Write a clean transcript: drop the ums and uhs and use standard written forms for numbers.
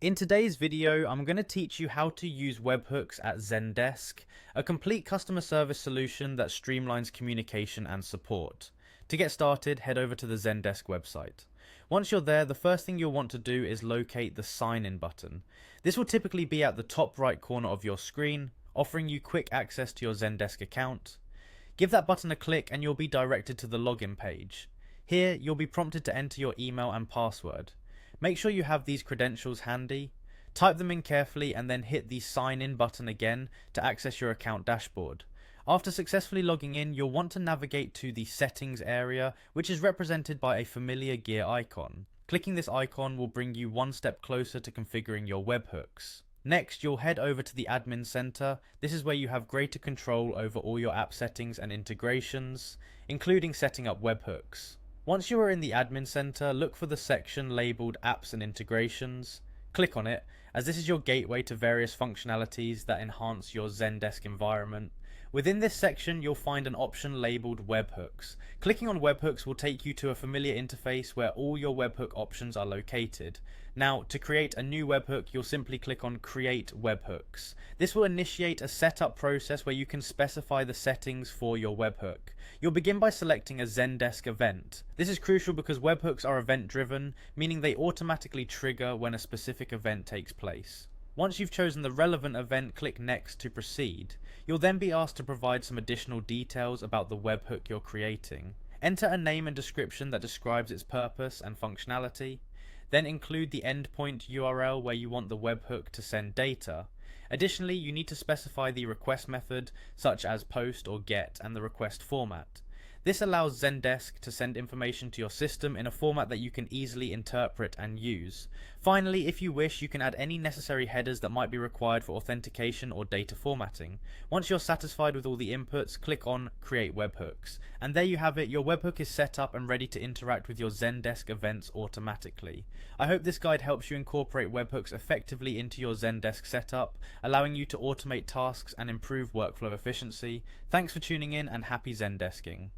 In today's video, I'm going to teach you how to use webhooks at Zendesk, a complete customer service solution that streamlines communication and support. To get started, head over to the Zendesk website. Once you're there, the first thing you'll want to do is locate the sign in button. This will typically be at the top right corner of your screen, offering you quick access to your Zendesk account. Give that button a click and you'll be directed to the login page. Here, you'll be prompted to enter your email and password. Make sure you have these credentials handy. Type them in carefully and then hit the sign in button again to access your account dashboard. After successfully logging in, you'll want to navigate to the settings area, which is represented by a familiar gear icon. Clicking this icon will bring you one step closer to configuring your webhooks. Next, you'll head over to the admin center. This is where you have greater control over all your app settings and integrations, including setting up webhooks. Once you are in the admin center, look for the section labeled Apps and Integrations. Click on it, as this is your gateway to various functionalities that enhance your Zendesk environment. Within this section, you'll find an option labeled Webhooks. Clicking on Webhooks will take you to a familiar interface where all your webhook options are located. Now, to create a new webhook, you'll simply click on Create Webhooks. This will initiate a setup process where you can specify the settings for your webhook. You'll begin by selecting a Zendesk event. This is crucial because webhooks are event driven, meaning they automatically trigger when a specific event takes place. Once you've chosen the relevant event, click Next to proceed. You'll then be asked to provide some additional details about the webhook you're creating. Enter a name and description that describes its purpose and functionality. Then include the endpoint URL where you want the webhook to send data. Additionally, you need to specify the request method, such as POST or GET, and the request format. This allows Zendesk to send information to your system in a format that you can easily interpret and use. Finally, if you wish, you can add any necessary headers that might be required for authentication or data formatting. Once you're satisfied with all the inputs, click on Create Webhooks. And there you have it, your webhook is set up and ready to interact with your Zendesk events automatically. I hope this guide helps you incorporate webhooks effectively into your Zendesk setup, allowing you to automate tasks and improve workflow efficiency. Thanks for tuning in and happy Zendesking.